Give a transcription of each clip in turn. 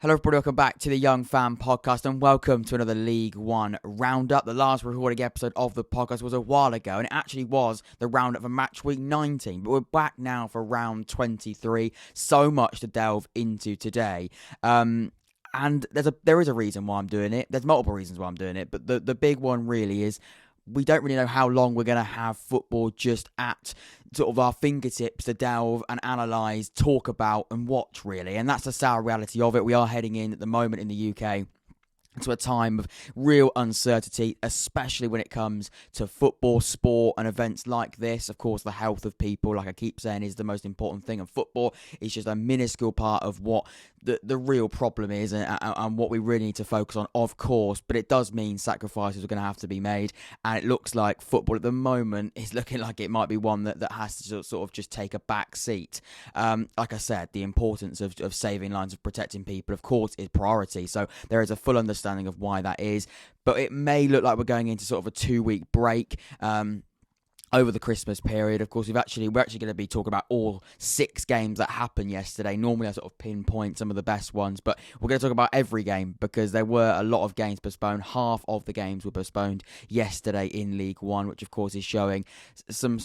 Hello everybody, welcome back to the Young Fan Podcast and welcome to another League One roundup. The last recording episode of the podcast was a while ago and it actually was the roundup for Matchweek 19, but we're back now for round 23. So much to delve into today. And there is a reason why I'm doing it. There's multiple reasons why I'm doing it, but the big one really is we don't really know how long we're going to have football just at sort of our fingertips to delve and analyse, talk about and watch, really. And that's the sour reality of it. We are heading in at the moment in the UK to a time of real uncertainty, especially when it comes to football, sport and events like this. Of course, the health of people, like I keep saying, is the most important thing, and football is just a minuscule part of what the real problem is and what we really need to focus on, of course. But it does mean sacrifices are going to have to be made, and it looks like football at the moment is looking like it might be one that has to sort of just take a back seat. Like I said, the importance of saving lines, of protecting people, of course, is priority. So there is a full understanding of why that is, but it may look like we're going into sort of a 2-week break over the Christmas period. Of course, we're actually going to be talking about all 6 games that happened yesterday. Normally I sort of pinpoint some of the best ones, but we're going to talk about every game because there were a lot of games postponed. Half of the games were postponed yesterday in League One, which of course is showing some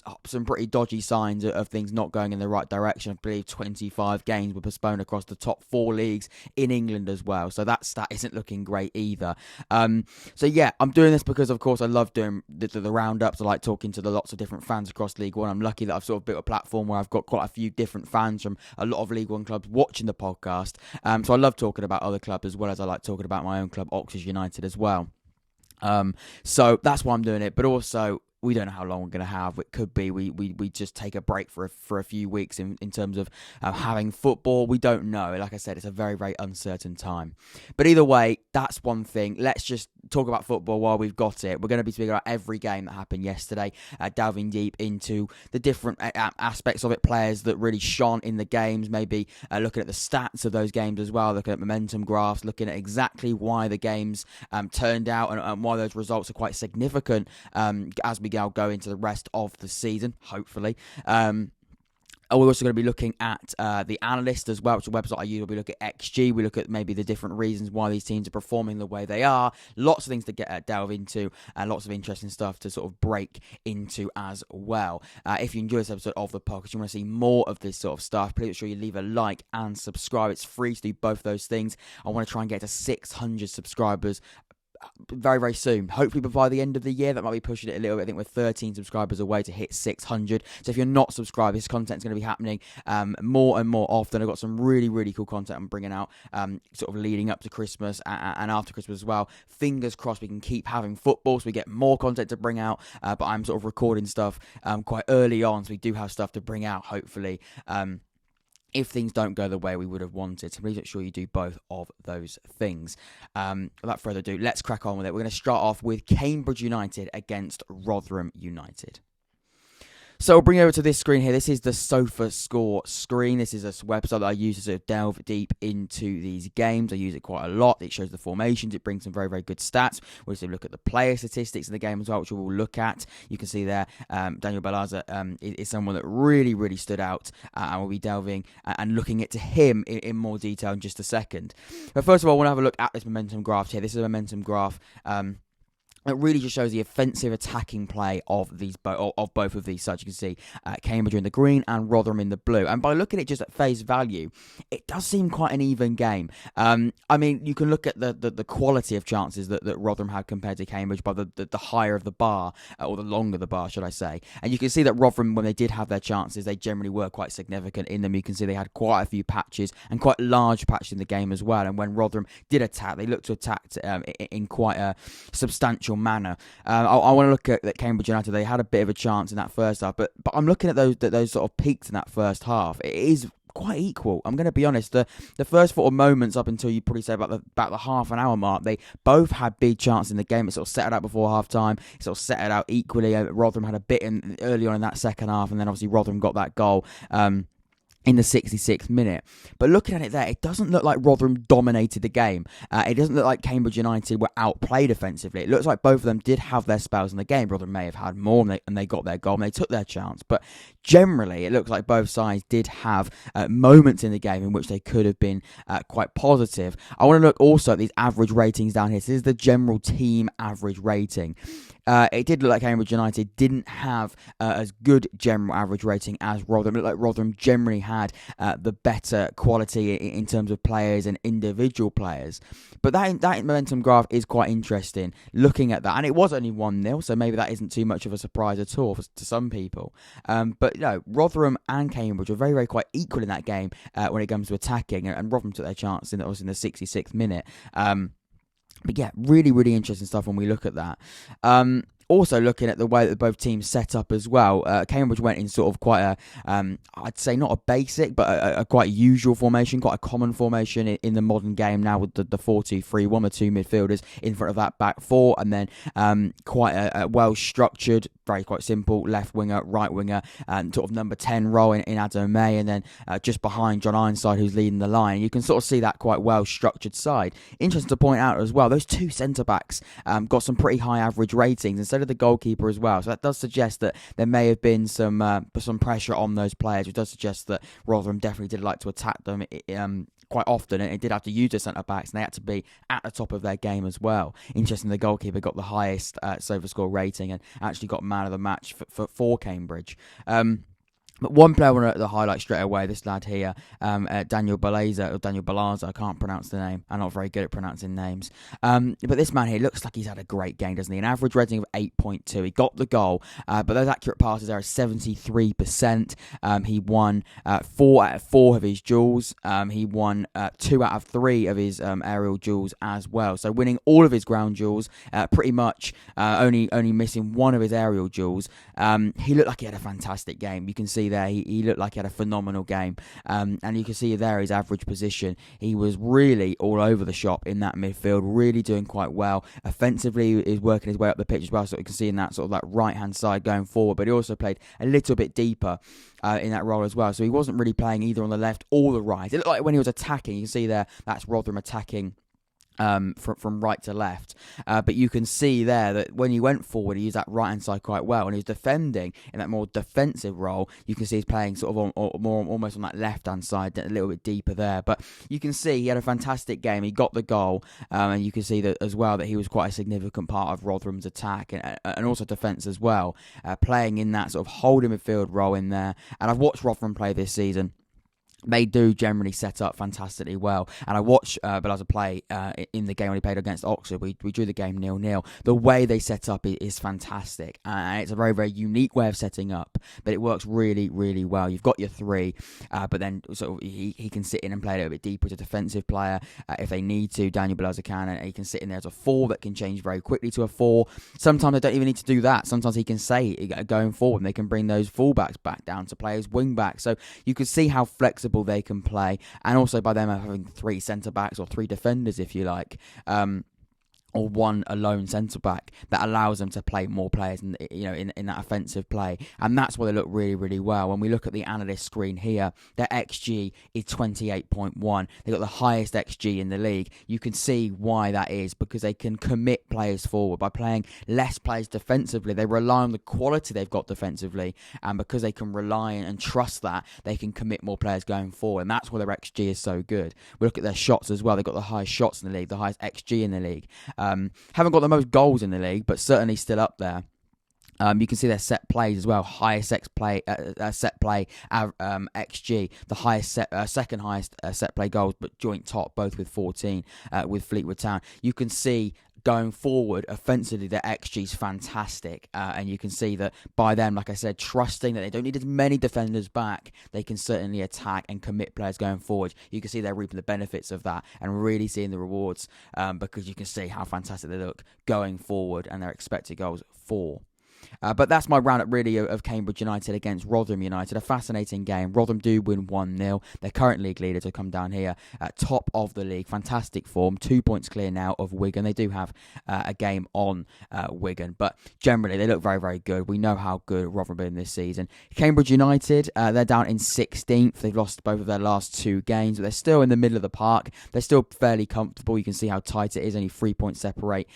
pretty dodgy signs of things not going in the right direction. I believe 25 games were postponed across the top 4 leagues in England as well, so that stat isn't looking great either. So yeah, I'm doing this because of course I love doing the roundups. I like talking to the lots of different fans across League One. I'm lucky that I've sort of built a platform where I've got quite a few different fans from a lot of League One clubs watching the podcast. So I love talking about other clubs as well as I like talking about my own club, Oxford Utd, as well. So that's why I'm doing it, but also we don't know how long we're going to have. It could be we just take a break for a few weeks in terms of having football. We don't know. Like I said, it's a very, very uncertain time. But either way, that's one thing. Let's just talk about football while we've got it. We're going to be speaking about every game that happened yesterday, delving deep into the different aspects of it, players that really shone in the games, maybe looking at the stats of those games as well, looking at momentum graphs, looking at exactly why the games turned out and why those results are quite significant as we go into the rest of the season, hopefully. We're also going to be looking at the analyst as well, which is a website I use. We look at XG. We look at maybe the different reasons why these teams are performing the way they are. Lots of things to delve into and lots of interesting stuff to sort of break into as well. If you enjoy this episode of the podcast, you want to see more of this sort of stuff, please make sure you leave a like and subscribe. It's free to do both those things. I want to try and get to 600 subscribers very, very soon. Hopefully by the end of the year. That might be pushing it a little bit. I think we're 13 subscribers away to hit 600. So if you're not subscribed, this content is going to be happening more and more often. I've got some really, really cool content I'm bringing out sort of leading up to Christmas and after Christmas as well. Fingers crossed we can keep having football so we get more content to bring out. But I'm sort of recording stuff quite early on, so we do have stuff to bring out, hopefully. If things don't go the way we would have wanted. So please make sure you do both of those things. Without further ado, let's crack on with it. We're going to start off with Cambridge United against Rotherham United. So I'll bring you over to this screen here. This is the Sofa Score screen. This is a website that I use to sort of delve deep into these games. I use it quite a lot. It shows the formations. It brings some very, very good stats. We'll also look at the player statistics in the game as well, which we'll look at. You can see there, Daniel Balaza is someone that really, really stood out. And we'll be delving and looking into him in more detail in just a second. But first of all, I want to have a look at this momentum graph here. This is a momentum graph. It really just shows the offensive attacking play of both of these. So as you can see, Cambridge in the green and Rotherham in the blue. And by looking at it just at face value, it does seem quite an even game. I mean, you can look at the quality of chances that Rotherham had compared to Cambridge by the higher of the bar, or the longer the bar, should I say. And you can see that Rotherham, when they did have their chances, they generally were quite significant in them. You can see they had quite a few patches and quite large patches in the game as well. And when Rotherham did attack, they looked to attack in quite a substantial manner. I want to look at Cambridge United. They had a bit of a chance in that first half, but I'm looking at those sort of peaks in that first half. It is quite equal. I'm going to be honest. The first sort of moments up until you probably say about the half an hour mark, they both had big chances in the game. It sort of settled out before half time. It sort of settled out equally. Rotherham had a bit early on in that second half, and then obviously Rotherham got that goal. in the 66th minute. But looking at it there, it doesn't look like Rotherham dominated the game. It doesn't look like Cambridge United were outplayed offensively. It looks like both of them did have their spells in the game. Rotherham may have had more and they got their goal and they took their chance. But generally, it looks like both sides did have moments in the game in which they could have been quite positive. I want to look also at these average ratings down here. So this is the general team average rating. It did look like Cambridge United didn't have as good general average rating as Rotherham. It looked like Rotherham generally had the better quality in terms of players and individual players. But that momentum graph is quite interesting looking at that. And it was only 1-0, so maybe that isn't too much of a surprise at all to some people. But Rotherham and Cambridge were very, very quite equal in that game when it comes to attacking. And Rotherham took their chance in the 66th minute. But yeah, really, really interesting stuff when we look at that. Also looking at the way that both teams set up as well, Cambridge went in sort of quite a, I'd say not a basic, but a quite usual formation, quite a common formation in the modern game now with the 4-2-3-1, the two midfielders in front of that back four, and then quite a well-structured, very quite simple left winger, right winger, and sort of number 10 role in Adam May, and then just behind John Ironside who's leading the line. You can sort of see that quite well-structured side. Interesting to point out as well, those two centre-backs got some pretty high average ratings instead of the goalkeeper as well. So that does suggest that there may have been some pressure on those players, which does suggest that Rotherham definitely did like to attack them quite often, and it did have to use their centre-backs, and they had to be at the top of their game as well. Interesting, the goalkeeper got the highest SofaScore rating and actually got man of the match for Cambridge. But one player I want to highlight straight away, this lad here, Daniel Balaza, I can't pronounce the name. I'm not very good at pronouncing names. But this man here looks like he's had a great game, doesn't he? An average rating of 8.2. He got the goal, but those accurate passes there are 73%. He won 4 out of 4 of his duels. He won 2 out of 3 of his aerial duels as well. So winning all of his ground duels, pretty much only missing 1 of his aerial duels. He looked like he had a fantastic game. You can see there he looked like he had a phenomenal game, and you can see there his average position. He was really all over the shop in that midfield, really doing quite well. Offensively, he's working his way up the pitch as well, so you can see in that sort of that right hand side going forward, but he also played a little bit deeper in that role as well, so he wasn't really playing either on the left or the right. It looked like when he was attacking, you can see there that's Rotherham attacking from right to left, but you can see there that when he went forward, he used that right hand side quite well. When he was defending in that more defensive role, you can see he's playing sort of more almost on that left hand side, a little bit deeper there. But you can see he had a fantastic game. He got the goal, and you can see that as well that he was quite a significant part of Rotherham's attack and also defence as well, playing in that sort of holding midfield role in there. And I've watched Rotherham play this season. They do generally set up fantastically well. And I watched Balaza play in the game when he played against Oxford. We drew the game 0-0. The way they set up is fantastic. And it's a very, very unique way of setting up. But it works really, really well. You've got your 3, but then sort of he can sit in and play a little bit deeper as a defensive player if they need to. Daniel Balaza can. And he can sit in there as a 4 that can change very quickly to a 4. Sometimes they don't even need to do that. Sometimes he can say going forward and they can bring those fullbacks back down to play as wing backs. So you can see how flexible they can play, and also by them having 3 centre backs or 3 defenders, if you like, or 1 alone centre back that allows them to play more players in that offensive play, and that's why they look really, really well. When we look at the analyst screen here, their XG is 28.1. They've got the highest XG in the league. You can see why that is, because they can commit players forward by playing less players defensively. They rely on the quality they've got defensively, and because they can rely and trust that, they can commit more players going forward, and that's why their XG is so good. We look at their shots as well. They've got the highest shots in the league, the highest XG in the league. Haven't got the most goals in the league, but certainly still up there. You can see their set plays as well. Highest set play XG, the highest second highest set play goals, but joint top, both with 14 with Fleetwood Town. You can see going forward, offensively, their XG is fantastic. And you can see that by them, like I said, trusting that they don't need as many defenders back, they can certainly attack and commit players going forward. You can see they're reaping the benefits of that and really seeing the rewards, because you can see how fantastic they look going forward and their expected goals for. But that's my roundup really of Cambridge United against Rotherham United. A fascinating game. Rotherham do win 1-0. They're current league leaders to come down here at top of the league. Fantastic form. 2 points clear now of Wigan. They do have a game on Wigan. But generally, they look very, very good. We know how good Rotherham have been this season. Cambridge United, they're down in 16th. They've lost both of their last 2 games. But they're still in the middle of the park. They're still fairly comfortable. You can see how tight it is. Only 3 points separate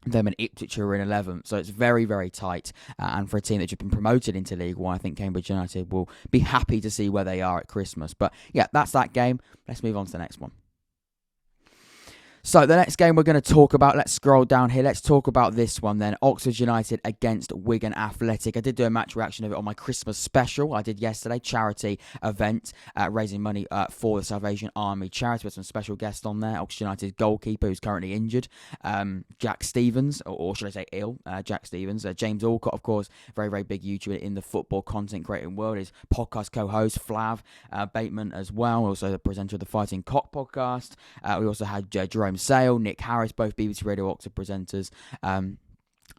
them and Ipswich are in 11th, so it's very, very tight. And for a team that's just been promoted into League One, I think Cambridge United will be happy to see where they are at Christmas. But yeah, that's that game. Let's move on to the next one. So the next game we're going to talk about, let's scroll down here. Let's talk about this one then. Oxford United against Wigan Athletic. I did do a match reaction of it on my Christmas special. I did yesterday, charity event, raising money for the Salvation Army charity. With some special guests on there. Oxford United's goalkeeper who's currently injured, Jack Stevens, or should I say ill, Jack Stevens. James Alcott, of course, very, very big YouTuber in the football content creating world. His podcast co-host, Flav Bateman as well. Also the presenter of the Fighting Cock podcast. We also had Jerome Sale, Nick Harris, both BBC Radio Oxford presenters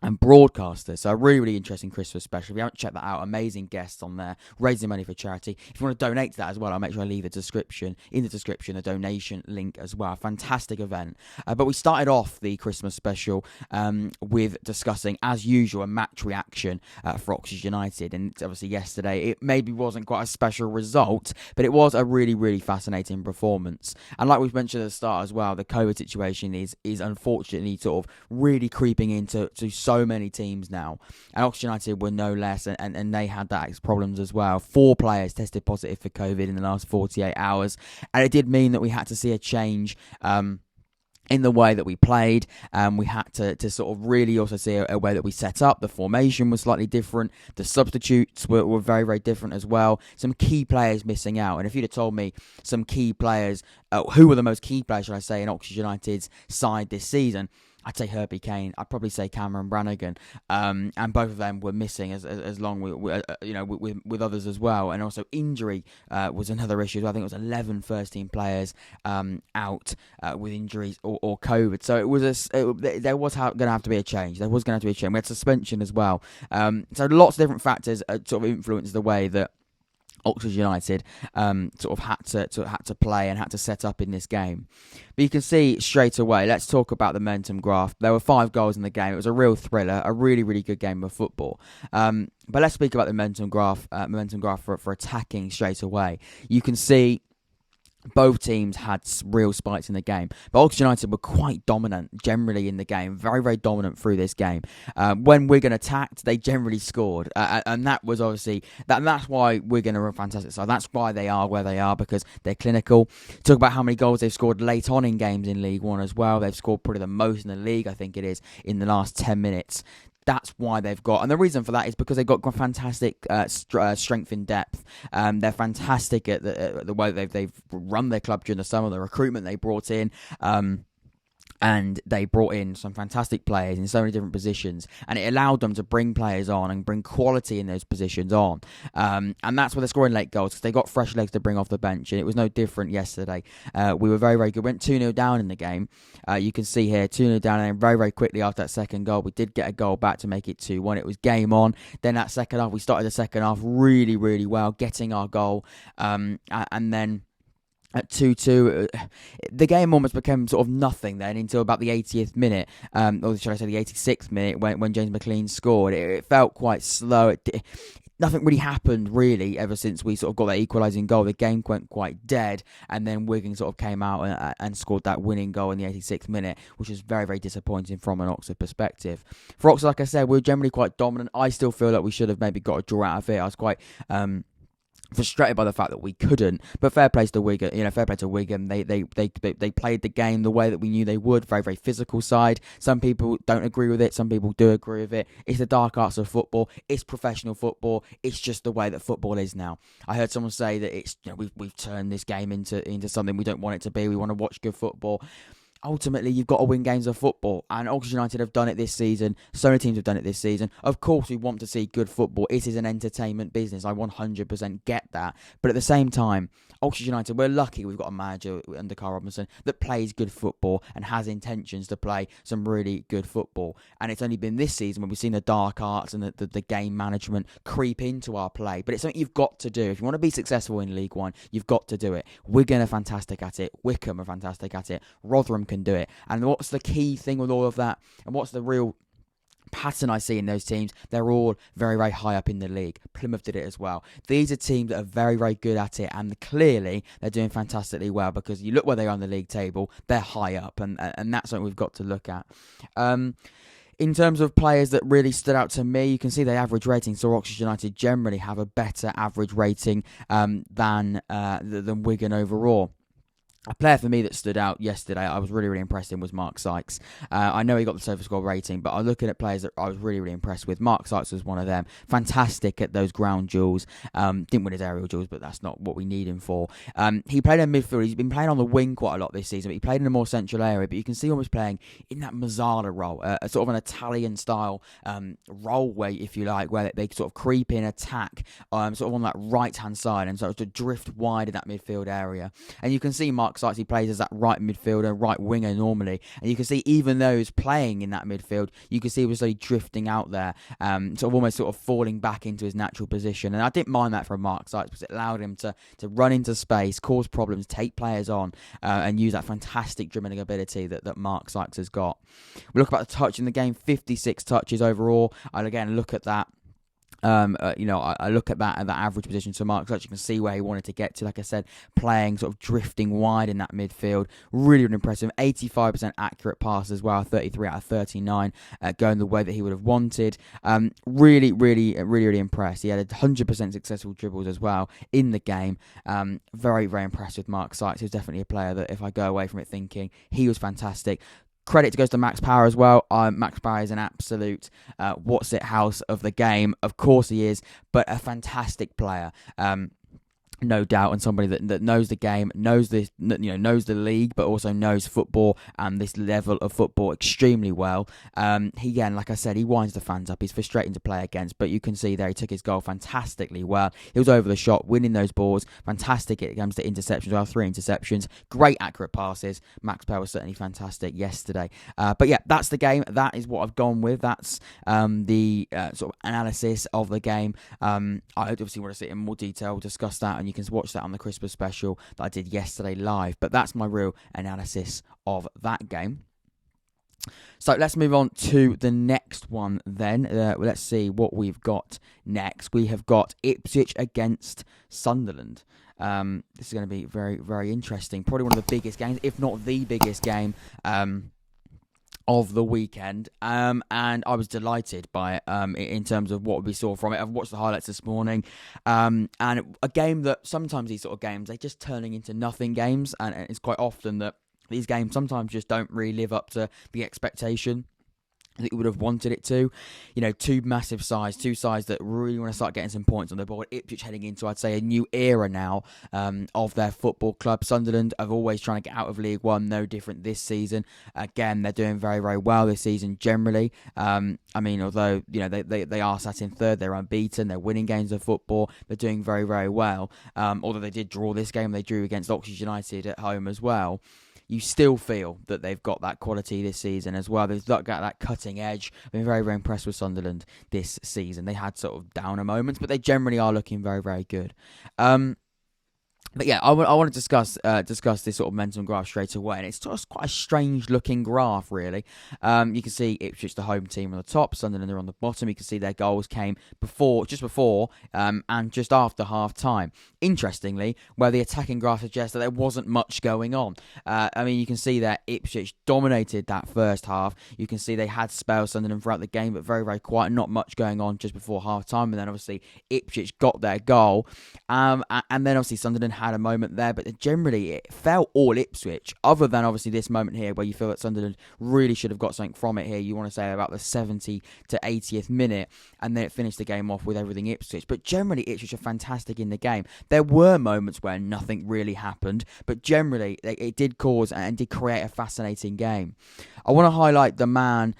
and broadcasters. So a really, really interesting Christmas special. If you haven't checked that out, amazing guests on there, raising money for charity. If you want to donate to that as well, I'll make sure I leave in the description, a donation link as well. Fantastic event. But we started off the Christmas special with discussing, as usual, a match reaction for Oxford United. And obviously yesterday, it maybe wasn't quite a special result, but it was a really, really fascinating performance. And like we've mentioned at the start as well, the COVID situation is unfortunately sort of really creeping into so many teams now, and Oxford United were no less, and they had that problems as well. 4 players tested positive for COVID in the last 48 hours, and it did mean that we had to see a change in the way that we played. We had to sort of really also see a way that we set up. The formation was slightly different. The substitutes were very, very different as well. Some key players missing out. And if you'd have told me some key players, who were the most key players, should I say, in Oxford United's side this season, I'd say Herbie Kane. I'd probably say Cameron Brannigan, and both of them were missing as long with others as well. And also injury was another issue. I think it was 11 first-team players out with injuries or COVID. So there was going to have to be a change. There was going to have to be a change. We had suspension as well. So lots of different factors sort of influenced the way that Oxford United sort of had to play and had to set up in this game. But you can see straight away, let's talk about the momentum graph. There were 5 goals in the game. It was a real thriller, a really, really good game of football. But let's speak about the momentum graph for attacking straight away. You can see both teams had real spikes in the game, but Oxford United were quite dominant generally in the game, very, very dominant through this game. When Wigan attacked, they generally scored, and that was obviously that's why Wigan are a fantastic side. That's why they are where they are, because they're clinical. Talk about how many goals they've scored late on in games in League One as well. They've scored probably the most in the league, I think it is, in the last 10 minutes. That's why they've got, and the reason for that is because they've got fantastic strength in depth. They're fantastic at the way they've run their club during the summer, the recruitment they brought in. And they brought in some fantastic players in so many different positions, and it allowed them to bring players on and bring quality in those positions on. And that's where they're scoring late goals, because they got fresh legs to bring off the bench, and it was no different yesterday. We were very, very good. Went 2-0 down in the game. You can see here, 2-0 down, and then very, very quickly after that second goal, we did get a goal back to make it 2-1. It was game on. Then that second half, we started the second half really, really well, getting our goal. And then at 2-2, the game almost became sort of nothing then until about the 80th minute, or should I say the 86th minute, when James McClean scored. It felt quite slow. Nothing really happened, really, ever since we sort of got that equalising goal. The game went quite dead, and then Wigan sort of came out and scored that winning goal in the 86th minute, which was very, very disappointing from an Oxford perspective. For Oxford, like I said, we were generally quite dominant. I still feel like we should have maybe got a draw out of it. I was quite frustrated by the fact that we couldn't, but fair play to Wigan. Fair play to Wigan. They played the game the way that we knew they would. Very, very physical side. Some people don't agree with it. Some people do agree with it. It's the dark arts of football. It's professional football. It's just the way that football is now. I heard someone say that it's we've turned this game into something we don't want it to be. We want to watch good football. ultimately, you've got to win games of football, and Oxford United have done it this season. So many teams have done it this season. Of course, we want to see good football. It is an entertainment business. I 100% get that. But at the same time, Oxford United, we're lucky we've got a manager under Carl Robinson that plays good football and has intentions to play some really good football. And it's only been this season when we've seen the dark arts and the game management creep into our play. But it's something you've got to do. If you want to be successful in League One, you've got to do it. Wigan are fantastic at it. Wycombe are fantastic at it. Rotherham can do it. And what's the key thing with all of that? And what's the real pattern I see in those teams? They're all very, very high up in the league. Plymouth did it as well. These are teams that are very, very good at it, and clearly they're doing fantastically well, because you look where they are on the league table, they're high up, and that's something we've got to look at. In terms of players that really stood out to me, you can see the average rating. So Oxford United generally have a better average rating than Wigan overall. A player for me that stood out yesterday, I was really, really impressed in, was Mark Sykes. I know he got the SofaScore rating, but I'm looking at players that I was really, really impressed with. Mark Sykes was one of them. Fantastic at those ground duels. Didn't win his aerial duels, but that's not what we need him for. He played in midfield. He's been playing on the wing quite a lot this season, but he played in a more central area. But you can see him was playing in that Mazzara role, a sort of an Italian-style role, where, if you like, where they sort of creep in, attack, sort of on that right-hand side, and sort of to drift wide in that midfield area. And you can see Mark Sykes, he plays as that right midfielder, right winger normally, and you can see even though he's playing in that midfield, you can see he was slowly drifting out there, sort of almost sort of falling back into his natural position. And I didn't mind that from Mark Sykes, because it allowed him to run into space, cause problems, take players on, and use that fantastic dribbling ability that Mark Sykes has got. We look about the touch in the game, 56 touches overall. I'll again look at that. I look at that average position. So Mark Sykes, you can see where he wanted to get to. Like I said, playing sort of drifting wide in that midfield, really, really impressive. 85% accurate pass as well, 33 out of 39, going the way that he would have wanted. Really, really, really, really impressed. He had 100% successful dribbles as well in the game. Very, very impressed with Mark Sykes. He was definitely a player that, if I go away from it thinking he was fantastic. Credit goes to Max Power as well. Max Power is an absolute what's-it-house of the game. Of course he is, but a fantastic player. No doubt, and somebody that knows the game, knows this, knows the league, but also knows football and this level of football extremely well. He, again, like I said, he winds the fans up. He's frustrating to play against, but you can see there he took his goal fantastically well. He was over the shot, winning those balls. Fantastic it comes to interceptions. Well, 3 interceptions, great accurate passes. Max Power was certainly fantastic yesterday. But yeah, that's the game. That is what I've gone with. That's the sort of analysis of the game. I obviously want to sit in more detail, discuss that, and you can watch that on the Christmas special that I did yesterday live. But that's my real analysis of that game. So let's move on to the next one then. Let's see what we've got next. We have got Ipswich against Sunderland. This is going to be very, very interesting. Probably one of the biggest games, if not the biggest game, of the weekend, and I was delighted by it in terms of what we saw from it. I've watched the highlights this morning, and a game that sometimes these sort of games, they're just turning into nothing games, and it's quite often that these games sometimes just don't really live up to the expectation that you would have wanted it to. Two massive sides, two sides that really want to start getting some points on the board. Ipswich heading into, I'd say, a new era now of their football club. Sunderland are always trying to get out of League One, no different this season. Again, they're doing very, very well this season generally. Although, they are sat in third, they're unbeaten, they're winning games of football, they're doing very, very well. Although they did draw this game, they drew against Oxford United at home as well. You still feel that they've got that quality this season as well. They've got that cutting edge. I've been very, very impressed with Sunderland this season. They had sort of downer moments, but they generally are looking very, very good. But yeah, I want to discuss this sort of momentum graph straight away, and it's just quite a strange looking graph, really. You can see Ipswich, the home team, on the top, Sunderland are on the bottom. You can see their goals came just before, and just after half time. Interestingly, where the attacking graph suggests that there wasn't much going on. You can see that Ipswich dominated that first half. You can see they had spells Sunderland throughout the game, but very, very quiet, not much going on just before half time. And then obviously Ipswich got their goal, and then obviously Sunderland had a moment there, but generally it felt all Ipswich, other than obviously this moment here where you feel that Sunderland really should have got something from it here. You want to say about the 70 to 80th minute, and then it finished the game off with everything Ipswich. But generally Ipswich are fantastic in the game. There were moments where nothing really happened, but generally it did cause and did create a fascinating game. I want to highlight the man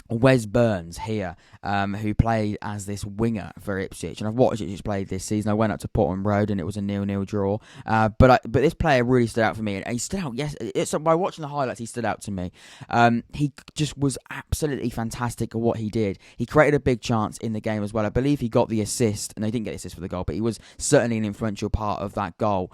Wes Burns here, who played as this winger for Ipswich, and I've watched Ipswich play this season. I went up to Portman Road and it was a 0-0 draw, but this player really stood out for me, and he stood out. Yes, by watching the highlights, he stood out to me. He just was absolutely fantastic at what he did. He created a big chance in the game as well. I believe he got the assist, and he didn't get the assist for the goal, but he was certainly an influential part of that goal.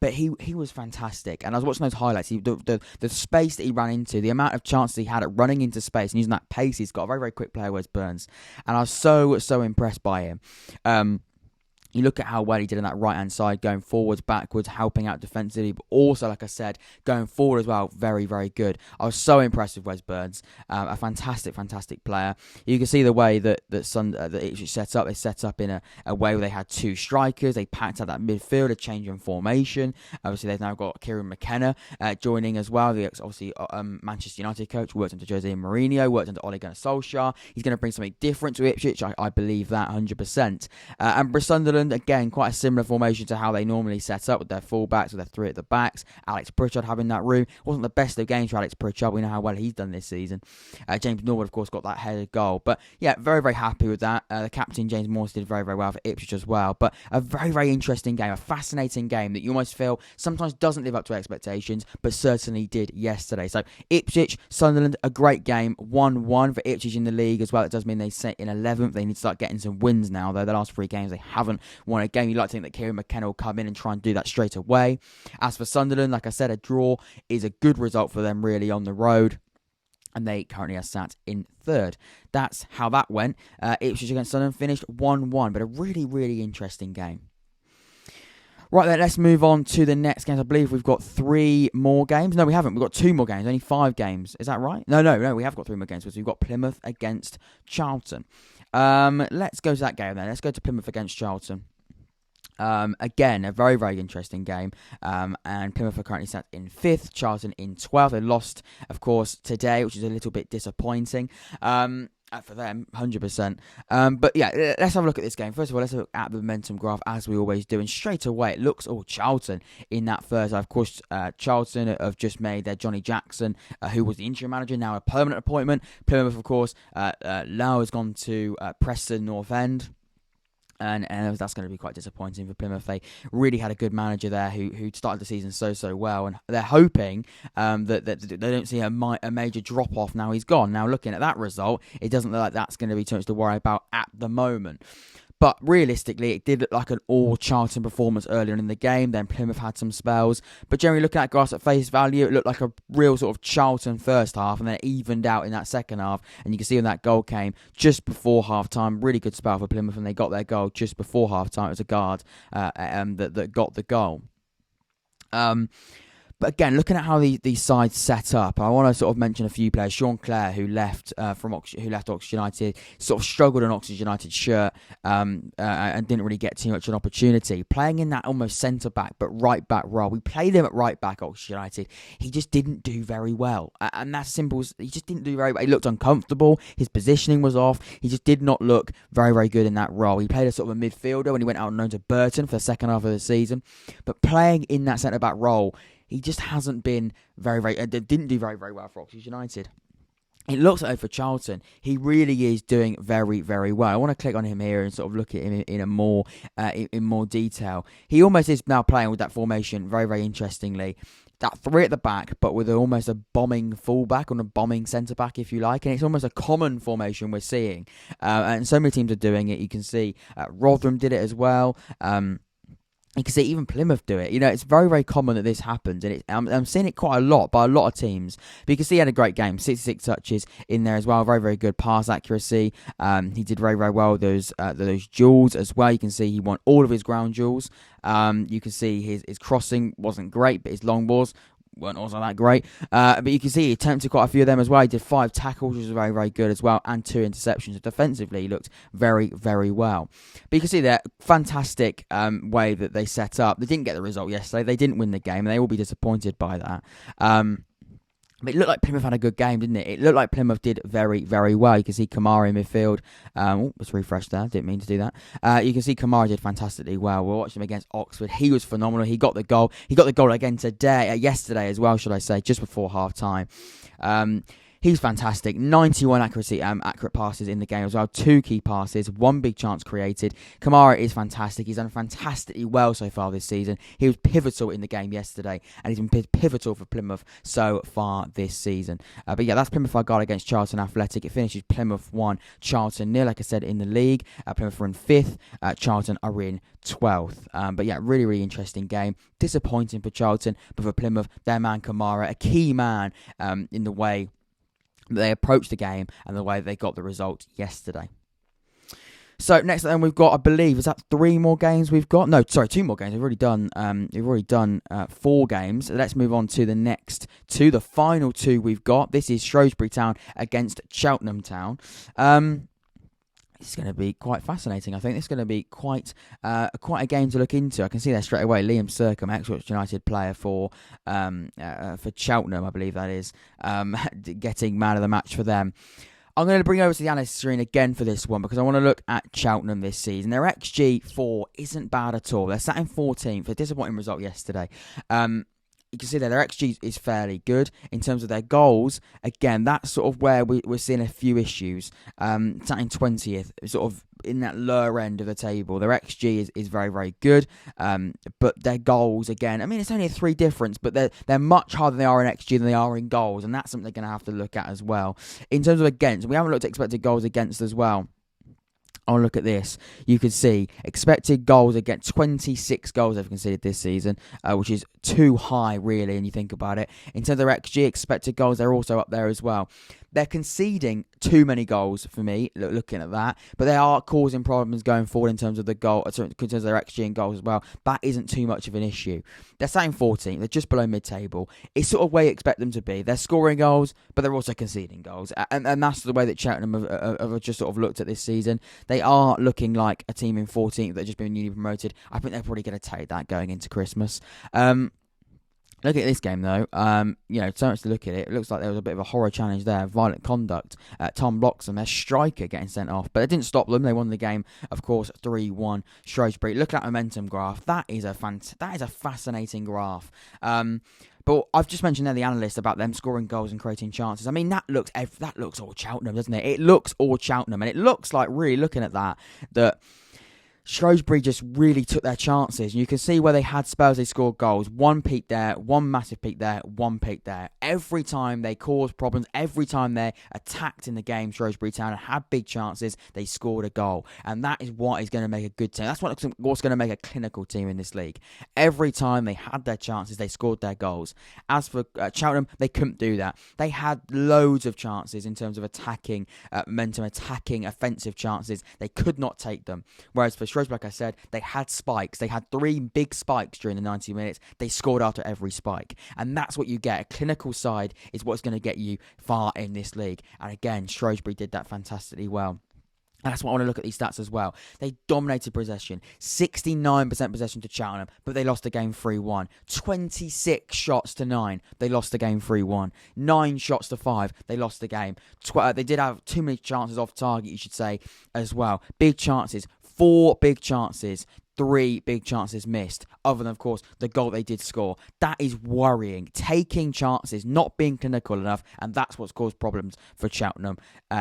But he was fantastic, and I was watching those highlights. The space that he ran into, the amount of chances he had at running into space and using that pace he's got. A very, very quick player, Wes Burns, and I was so impressed by him. You look at how well he did on that right-hand side, going forwards, backwards, helping out defensively, but also, like I said, going forward as well, very, very good. I was so impressed with Wes Burns, a fantastic player. You can see the way that Ipswich set up. They set up in a way where they had two strikers. They packed out that midfield, a change in formation. Obviously, they've now got Kieran McKenna joining as well. The Manchester United coach, worked under Jose Mourinho, worked under Ole Gunnar Solskjaer. He's going to bring something different to Ipswich. I believe that 100%. And for Sunderland, again, quite a similar formation to how they normally set up with their fullbacks, with their three at the backs. Alex Pritchard having that room. Wasn't the best of games for Alex Pritchard. We know how well he's done this season. James Norwood, of course, got that headed goal. But yeah, very, very happy with that. The captain, James Morse, did very, very well for Ipswich as well. But a very, very interesting game, a fascinating game that you almost feel sometimes doesn't live up to expectations, but certainly did yesterday. So Ipswich, Sunderland, a great game. 1-1 for Ipswich in the league as well. It does mean they sit in 11th. They need to start getting some wins now, though. The last 3 games they haven't won a game. You'd like to think that Kieran McKenna will come in and try and do that straight away. As for Sunderland, like I said, a draw is a good result for them really on the road, and they currently are sat in 3rd. That's how that went. Ipswich against Sunderland finished 1-1, but a really, really interesting game. Right then, let's move on to the next games. I believe we've got 3 more games. No, we haven't. We've got 2 more games, only 5 games. Is that right? No, we have got 3 more games because we've got Plymouth against Charlton. Let's go to that game then. Let's go to Plymouth against Charlton. Again, a very, very interesting game. And Plymouth are currently sat in 5th, Charlton in 12th. They lost, of course, today, which is a little bit disappointing. For them, 100%. But yeah, let's have a look at this game. First of all, let's look at the momentum graph as we always do. And straight away, it looks Charlton in that first. Of course, Charlton have just made their Jonnie Jackson, who was the interim manager, now a permanent appointment. Plymouth, of course, Lau has gone to Preston North End. And that's going to be quite disappointing for Plymouth. They really had a good manager there who started the season so well, and they're hoping that they don't see a major drop off now he's gone. Now, looking at that result, it doesn't look like that's going to be too much to worry about at the moment. But realistically, it did look like an all-Charlton performance earlier in the game. Then Plymouth had some spells. But generally, looking at graphs at face value, it looked like a real sort of Charlton first half, and then it evened out in that second half. And you can see when that goal came just before half-time. Really good spell for Plymouth, and they got their goal just before half-time. It was a guard that got the goal. But again, looking at how these sides set up, I want to sort of mention a few players. Sean Clare, who left Oxford United, sort of struggled in Oxford United shirt and didn't really get too much of an opportunity. Playing in that almost centre-back but right-back role. We played him at right-back, Oxford United. He just didn't do very well. And that's simple. He just didn't do very well. He looked uncomfortable. His positioning was off. He just did not look very, very good in that role. He played a sort of a midfielder when he went out on loan to Burton for the second half of the season. But playing in that centre-back role, he just hasn't been didn't do very, very well for Oxford United. It looks like for Charlton, he really is doing very, very well. I want to click on him here and sort of look at him in more detail. He almost is now playing with that formation very, very interestingly. That 3 at the back, but with almost a bombing fullback or a bombing centre-back, if you like. And it's almost a common formation we're seeing. And so many teams are doing it. You can see Rotherham did it as well. You can see even Plymouth do it. You know, it's very, very common that this happens. And I'm seeing it quite a lot by a lot of teams. But you can see he had a great game. 66 touches in there as well. Very, very good pass accuracy. He did very, very well with those duels as well. You can see he won all of his ground duels. You can see his crossing wasn't great, but his long balls weren't also that great. But you can see he attempted quite a few of them as well. He did 5 tackles, which was very, very good as well, and 2 interceptions. So defensively, he looked very, very well. But you can see that fantastic way that they set up. They didn't get the result yesterday. They didn't win the game, and they will be disappointed by that. But it looked like Plymouth had a good game, didn't it? It looked like Plymouth did very, very well. You can see Kamara in midfield. Let's refresh there. Didn't mean to do that. You can see Kamara did fantastically well. We'll watch him against Oxford. He was phenomenal. He got the goal. He got the goal again yesterday as well, should I say, just before half-time. He's fantastic. 91 accurate passes in the game as well. 2 key passes, 1 big chance created. Kamara is fantastic. He's done fantastically well so far this season. He was pivotal in the game yesterday, and he's been pivotal for Plymouth so far this season. But yeah, that's Plymouth Argyle against Charlton Athletic. It finishes Plymouth 1, Charlton 0. Like I said, in the league, Plymouth are in 5th. Charlton are in 12th. But yeah, really, really interesting game. Disappointing for Charlton, but for Plymouth, their man Kamara, a key man in the way they approached the game and the way they got the result yesterday. So next then we've got, I believe, is that 3 more games we've got? No, sorry, 2 more games. We've already done 4 games. So let's move on to the next 2, the final 2 we've got. This is Shrewsbury Town against Cheltenham Town. It's going to be quite fascinating. I think it's going to be quite a game to look into. I can see there straight away. Liam Sercombe, Ipswich United player for Cheltenham, I believe that is, getting man of the match for them. I'm going to bring over to the analyst screen again for this one because I want to look at Cheltenham this season. Their XG4 isn't bad at all. They're sat in 14th. A disappointing result yesterday. You can see that their XG is fairly good. In terms of their goals, again, that's sort of where we're seeing a few issues. Sat in 20th, sort of in that lower end of the table. Their XG is very, very good. But their goals, again, I mean, it's only a 3 difference, but they're much harder than they are in XG than they are in goals, and that's something they're going to have to look at as well. In terms of against, we haven't looked at expected goals against as well. I'll look at this. You can see expected goals against 26 goals they've conceded this season, which is too high, really, and you think about it. In terms of their XG, expected goals, they're also up there as well. They're conceding too many goals for me, looking at that, but they are causing problems going forward in terms of the goal, in terms of their XG and goals as well. That isn't too much of an issue. They're sat in 14th, they're just below mid-table. It's sort of where you expect them to be. They're scoring goals, but they're also conceding goals, and that's the way that Cheltenham have just sort of looked at this season. They are looking like a team in 14th that have just been newly promoted. I think they're probably going to take that going into Christmas. Look at this game, though. So much to look at it. It looks like there was a bit of a horror challenge there. Violent conduct. Tom Bloxham, their striker, getting sent off. But it didn't stop them. They won the game, of course, 3-1 Shrewsbury. Look at that momentum graph. That is a fascinating graph. But I've just mentioned there the analyst about them scoring goals and creating chances. I mean, that looks all Cheltenham, doesn't it? It looks all Cheltenham. And it looks like, really looking at that Shrewsbury just really took their chances. You can see where they had spells, they scored goals. 1 peak there, 1 massive peak there, 1 peak there. Every time they caused problems, every time they attacked in the game, Shrewsbury Town, and had big chances, they scored a goal. And that is what is going to make a good team. That's what's going to make a clinical team in this league. Every time they had their chances, they scored their goals. As for Cheltenham, they couldn't do that. They had loads of chances in terms of attacking momentum, attacking offensive chances. They could not take them. Whereas for Shrewsbury, like I said, they had spikes. They had 3 big spikes during the 90 minutes. They scored after every spike. And that's what you get. A clinical side is what's going to get you far in this league. And again, Shrewsbury did that fantastically well. And that's why I want to look at these stats as well. They dominated possession. 69% possession to Cheltenham, but they lost the game 3-1. 26 shots to 9. They lost the game 3-1. 9 shots to 5. They lost the game. They did have too many chances off target, you should say, as well. Big chances. 4 big chances, 3 big chances missed, other than, of course, the goal they did score. That is worrying. Taking chances, not being clinical enough, and that's what's caused problems for Cheltenham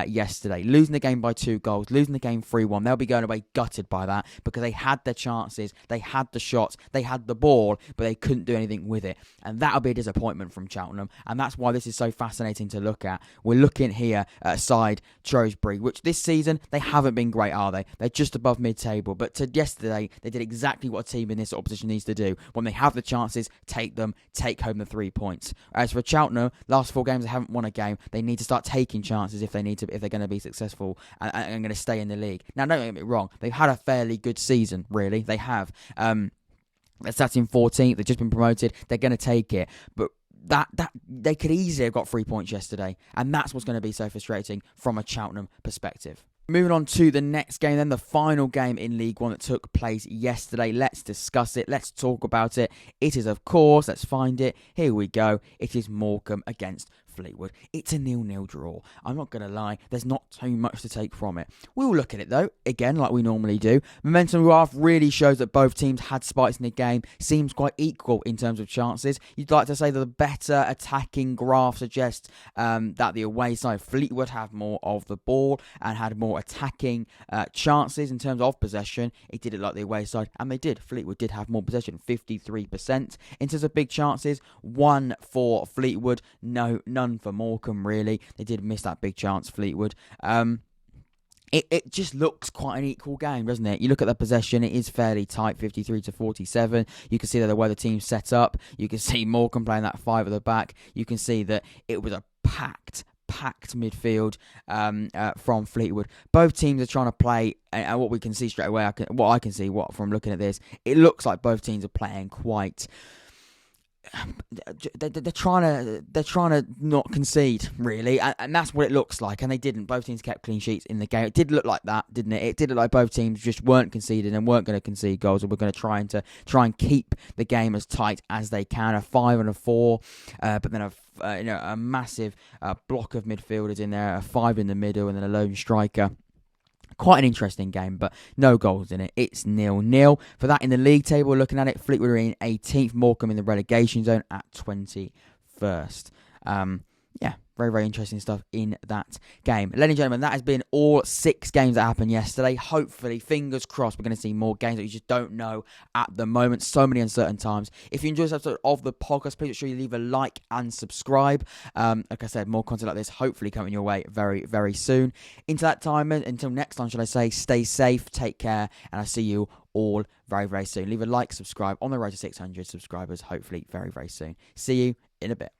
yesterday. Losing the game by 2 goals, losing the game 3-1. They'll be going away gutted by that because they had their chances, they had the shots, they had the ball, but they couldn't do anything with it. And that'll be a disappointment from Cheltenham, and that's why this is so fascinating to look at. We're looking here at side Shrewsbury, which this season, they haven't been great, are they? They're just above mid-table, but to yesterday, they did exactly what a team in this sort of position needs to do. When they have the chances, take them, take home the 3 points. As for Cheltenham, last 4 games they haven't won a game. They need to start taking chances if they're going to be successful and going to stay in the league. Now, don't get me wrong, they've had a fairly good season, really. They have. They're sat in 14th. They've just been promoted. They're going to take it, but that they could easily have got 3 points yesterday, and that's what's going to be so frustrating from a Cheltenham perspective. Moving on to the next game then, the final game in League One that took place yesterday. Let's discuss it. Let's talk about it. It is, of course, let's find it. Here we go. It is Morecambe against Fleetwood. It's a 0-0 draw. I'm not going to lie, there's not too much to take from it. We'll look at it though, again, like we normally do. Momentum graph really shows that both teams had spikes in the game. Seems quite equal in terms of chances. You'd like to say that the better attacking graph suggests that the away side, Fleetwood, have more of the ball and had more attacking chances in terms of possession. It did it like the away side, and they did. Fleetwood did have more possession, 53%. In terms of big chances, 1 for Fleetwood, none for Morecambe, really. They did miss that big chance, Fleetwood. It just looks quite an equal game, doesn't it? You look at the possession, it is fairly tight, 53-47. You can see that the way the team's set up. You can see Morecambe playing that 5 at the back. You can see that it was a packed midfield from Fleetwood. Both teams are trying to play, and what we can see straight away, from looking at this, it looks like both teams are playing quite. They're trying to not concede, really, and that's what it looks like. And they didn't. Both teams kept clean sheets in the game. It did look like that, didn't it? It did look like both teams just weren't conceding and weren't going to concede goals, and we're going to try and keep the game as tight as they can. A 5 and a 4, but then a massive block of midfielders in there, a 5 in the middle, and then a lone striker. Quite an interesting game, but no goals in it. It's 0-0. For that, in the league table, looking at it, Fleetwood are in 18th, Morecambe in the relegation zone at 21st. Very, very interesting stuff in that game. Ladies and gentlemen, that has been all 6 games that happened yesterday. Hopefully, fingers crossed, we're going to see more games that you just don't know at the moment. So many uncertain times. If you enjoyed this episode of the podcast, please make sure you leave a like and subscribe. Like I said, more content like this hopefully coming your way very, very soon. Until next time, should I say, stay safe, take care, and I'll see you all very, very soon. Leave a like, subscribe on the road to 600 subscribers, hopefully very, very soon. See you in a bit.